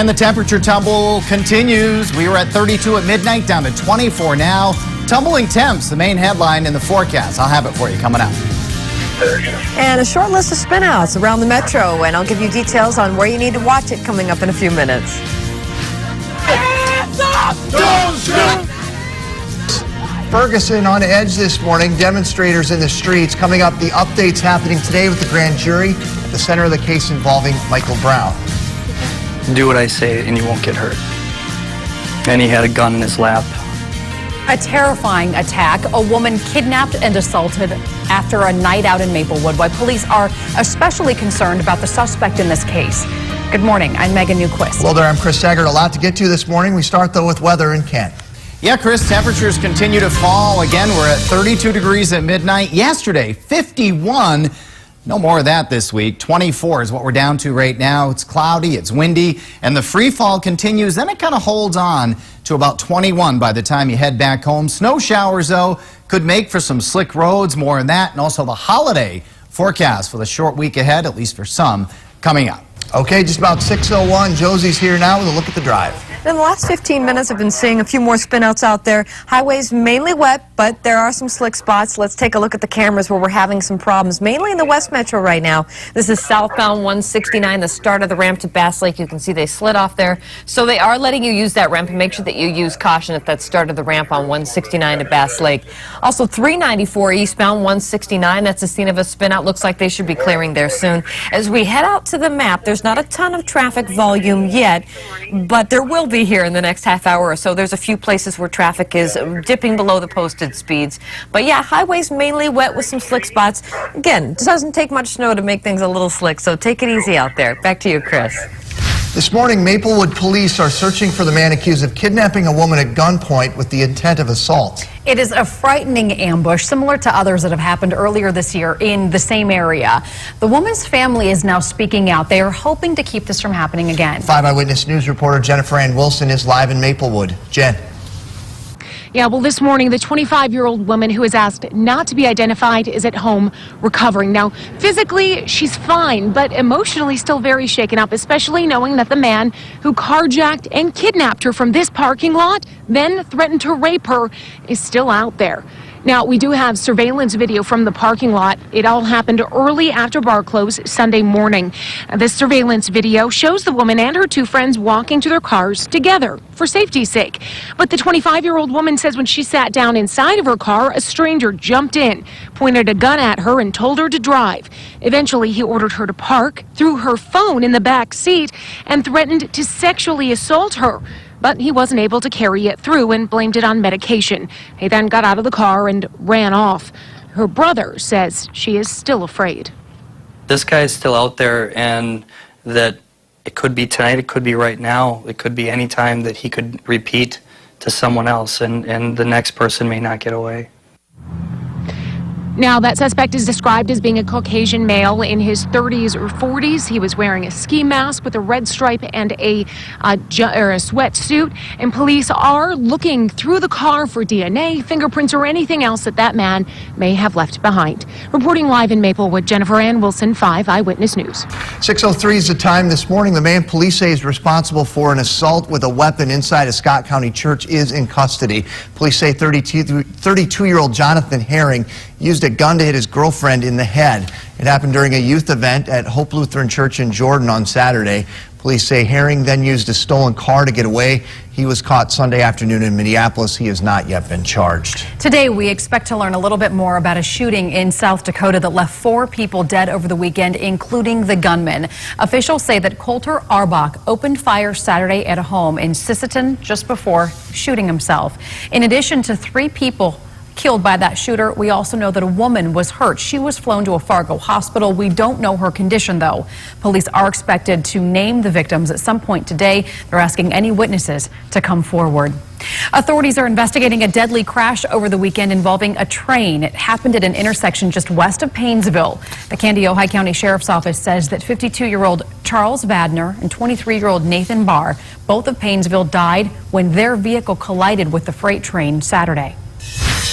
And the temperature tumble continues. We were at 32 at midnight, down to 24 now. Tumbling temps, the main headline in the forecast. I'll have it for you coming up. And a short list of spinouts around the metro, and I'll give you details on where you need to watch it coming up in a few minutes. Hands up! Don't shoot! Ferguson on edge this morning. Demonstrators in the streets. Coming up, the updates happening today with the grand jury at the center of the case involving Michael Brown. Do what I say and you won't get hurt. And he had a gun in his lap. A terrifying attack. A woman kidnapped and assaulted after a night out in Maplewood. Why police are especially concerned about the suspect in this case. Good morning. I'm Megan Newquist. Hello there. I'm Chris Taggart. A lot to get to this morning. We start, though, with weather in Kent. Yeah, Chris, temperatures continue to fall. Again, we're at 32 degrees at midnight. Yesterday, 51. No more of that this week. 24 is what we're down to right now. It's cloudy, it's windy, and the free fall continues. Then it kind of holds on to about 21 by the time you head back home. Snow showers, though, could make for some slick roads. More on that, and also the holiday forecast for the short week ahead, at least for some, coming up. Okay, just about 6:01. Josie's here now with a look at the drive. In the last 15 minutes, I've been seeing a few more spinouts out there. Highways mainly wet, but there are some slick spots. Let's take a look at the cameras where we're having some problems, mainly in the West Metro right now. This is southbound 169, the start of the ramp to Bass Lake. You can see they slid off there. So they are letting you use that ramp, and make sure that you use caution at that start of the ramp on 169 to Bass Lake. Also, 394 eastbound 169, that's the scene of a spinout. Looks like they should be clearing there soon. As we head out to the map, there's not a ton of traffic volume yet, but there will be here in the next half hour or so. There's a few places where traffic is dipping below the posted speeds. But yeah, highways mainly wet with some slick spots. Again, it doesn't take much snow to make things a little slick, so take it easy out there. Back to you, Chris. This morning, Maplewood police are searching for the man accused of kidnapping a woman at gunpoint with the intent of assault. It is a frightening ambush, similar to others that have happened earlier this year in the same area. The woman's family is now speaking out. They are hoping to keep this from happening again. 5 Eyewitness News reporter Jennifer Ann Wilson is live in Maplewood. Jen. Yeah, well, this morning, the 25-year-old woman who is asked not to be identified is at home recovering. Now, physically, she's fine, but emotionally still very shaken up, especially knowing that the man who carjacked and kidnapped her from this parking lot, then threatened to rape her, is still out there. Now, we do have surveillance video from the parking lot. It all happened early after bar close Sunday morning. This surveillance video shows the woman and her two friends walking to their cars together for safety's sake. But the 25-year-old woman says when she sat down inside of her car, a stranger jumped in, pointed a gun at her, and told her to drive. Eventually, he ordered her to park, threw her phone in the back seat, and threatened to sexually assault her. But he wasn't able to carry it through and blamed it on medication. He then got out of the car and ran off. Her brother says she is still afraid. This guy is still out there, and that it could be tonight, it could be right now, it could be any time that he could repeat to someone else, and the next person may not get away. Now, that suspect is described as being a Caucasian male in his 30s or 40s. He was wearing a ski mask with a red stripe and a sweatsuit. And police are looking through the car for DNA, fingerprints, or anything else that man may have left behind. Reporting live in Maplewood, Jennifer Ann Wilson, 5 Eyewitness News. 6:03 is the time this morning. The man police say is responsible for an assault with a weapon inside a Scott County church is in custody. Police say 32-year-old Jonathan Herring used a gun to hit his girlfriend in the head. It happened during a youth event at Hope Lutheran Church in Jordan on Saturday. Police say Herring then used a stolen car to get away. He was caught Sunday afternoon in Minneapolis. He has not yet been charged. Today, we expect to learn a little bit more about a shooting in South Dakota that left 4 people dead over the weekend, including the gunman. Officials say that Coulter Arbach opened fire Saturday at a home in Sisseton just before shooting himself. In addition to 3 people killed by that shooter, we also know that a woman was hurt. She was flown to a Fargo hospital. We don't know her condition, though. Police are expected to name the victims at some point today. They're asking any witnesses to come forward. Authorities are investigating a deadly crash over the weekend involving a train. It happened at an intersection just west of Paynesville. The Candy-Ojai County Sheriff's Office says that 52-year-old Charles Vadner and 23-year-old Nathan Barr, both of Paynesville, died when their vehicle collided with the freight train Saturday.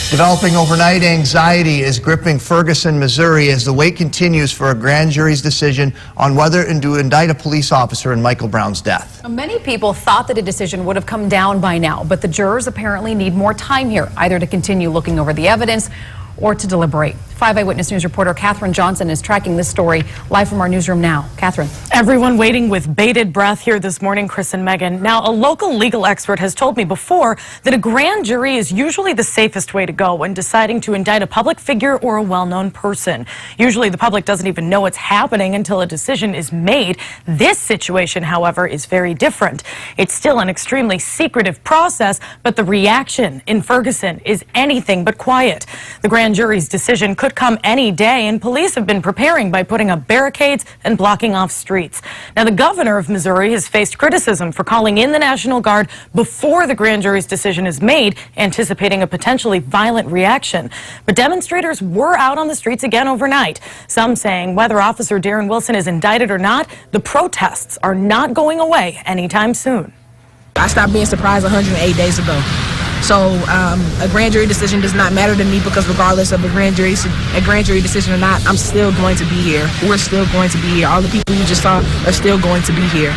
Developing overnight anxiety is gripping Ferguson, Missouri, as the wait continues for a grand jury's decision on whether to indict a police officer in Michael Brown's death. Many people thought that a decision would have come down by now, but the jurors apparently need more time here, either to continue looking over the evidence or to deliberate. 5 Eyewitness News reporter Catherine Johnson is tracking this story live from our newsroom now. Catherine. Everyone waiting with bated breath here this morning, Chris and Megan. Now, a local legal expert has told me before that a grand jury is usually the safest way to go when deciding to indict a public figure or a well-known person. Usually the public doesn't even know what's happening until a decision is made. This situation, however, is very different. It's still an extremely secretive process, but the reaction in Ferguson is anything but quiet. The grand jury's decision could come any day, and police have been preparing by putting up barricades and blocking off streets. Now, the governor of Missouri has faced criticism for calling in the National Guard before the grand jury's decision is made, anticipating a potentially violent reaction. But demonstrators were out on the streets again overnight. Some saying whether Officer Darren Wilson is indicted or not, the protests are not going away anytime soon. I stopped being surprised 108 days ago. So a grand jury decision does not matter to me, because regardless of a grand jury decision or not, I'm still going to be here. We're still going to be here. All the people you just saw are still going to be here.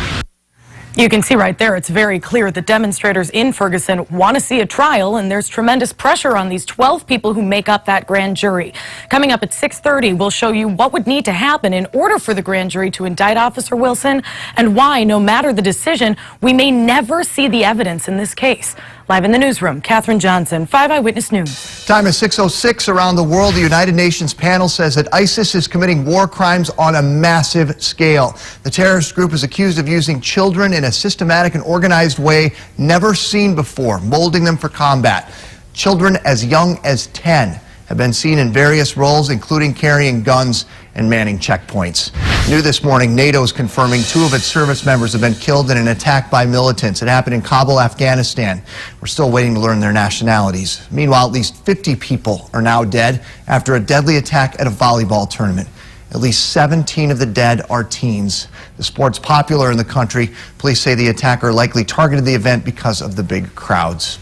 You can see right there, it's very clear that demonstrators in Ferguson want to see a trial, and there's tremendous pressure on these 12 people who make up that grand jury. Coming up at 6:30, we'll show you what would need to happen in order for the grand jury to indict Officer Wilson, and why, no matter the decision, we may never see the evidence in this case. Live in the newsroom, Catherine Johnson, 5 Eyewitness News. Time is 6:06 around the world. The United Nations panel says that ISIS is committing war crimes on a massive scale. The terrorist group is accused of using children in a systematic and organized way never seen before, molding them for combat. Children as young as 10 have been seen in various roles, including carrying guns and manning checkpoints. New this morning, NATO is confirming 2 of its service members have been killed in an attack by militants. It happened in Kabul, Afghanistan. We're still waiting to learn their nationalities. Meanwhile, at least 50 people are now dead after a deadly attack at a volleyball tournament. At least 17 of the dead are teens. The sport's popular in the country. Police say the attacker likely targeted the event because of the big crowds.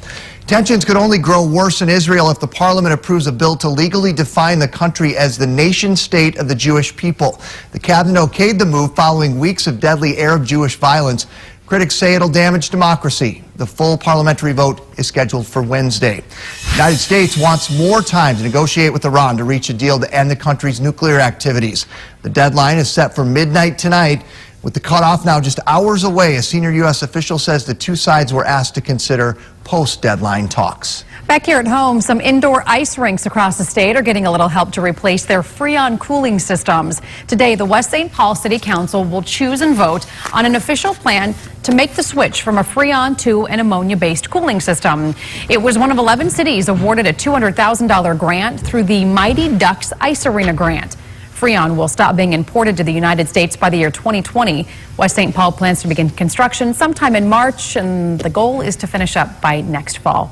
Tensions could only grow worse in Israel if the parliament approves a bill to legally define the country as the nation-state of the Jewish people. The cabinet okayed the move following weeks of deadly Arab-Jewish violence. Critics say it'll damage democracy. The full parliamentary vote is scheduled for Wednesday. The United States wants more time to negotiate with Iran to reach a deal to end the country's nuclear activities. The deadline is set for midnight tonight. With the cutoff now just hours away, a senior U.S. official says the two sides were asked to consider post-deadline talks. Back here at home, some indoor ice rinks across the state are getting a little help to replace their Freon cooling systems. Today, the West St. Paul City Council will choose and vote on an official plan to make the switch from a Freon to an ammonia-based cooling system. It was one of 11 cities awarded a $200,000 grant through the Mighty Ducks Ice Arena grant. Freon will stop being imported to the United States by the year 2020. West St. Paul plans to begin construction sometime in March, and the goal is to finish up by next fall.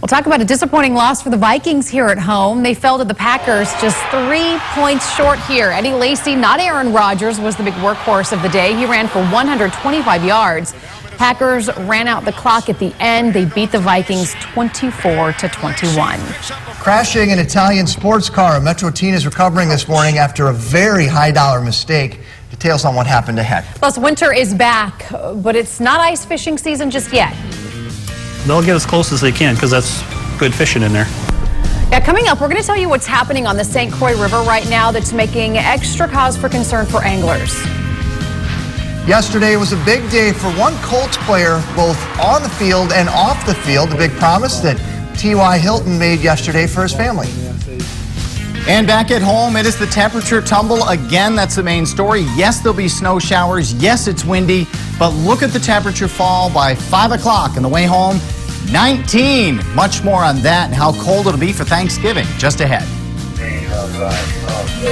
We'll talk about a disappointing loss for the Vikings here at home. They fell to the Packers just 3 points short here. Eddie Lacy, not Aaron Rodgers, was the big workhorse of the day. He ran for 125 yards. Packers ran out the clock at the end. They beat the Vikings 24-21. Crashing an Italian sports car. A Metro teen is recovering this morning after a very high-dollar mistake. Details on what happened ahead. Plus, winter is back, but it's not ice fishing season just yet. They'll get as close as they can because that's good fishing in there. Yeah, coming up, we're going to tell you what's happening on the St. Croix River right now that's making extra cause for concern for anglers. Yesterday was a big day for one Colts player, both on the field and off the field. The big promise that T.Y. Hilton made yesterday for his family. And back at home, it is the temperature tumble again. That's the main story. Yes, there'll be snow showers. Yes, it's windy. But look at the temperature fall by 5 o'clock on the way home. 19. Much more on that and how cold it'll be for Thanksgiving just ahead.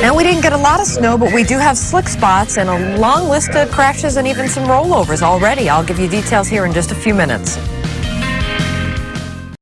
Now, we didn't get a lot of snow, but we do have slick spots and a long list of crashes and even some rollovers already. I'll give you details here in just a few minutes.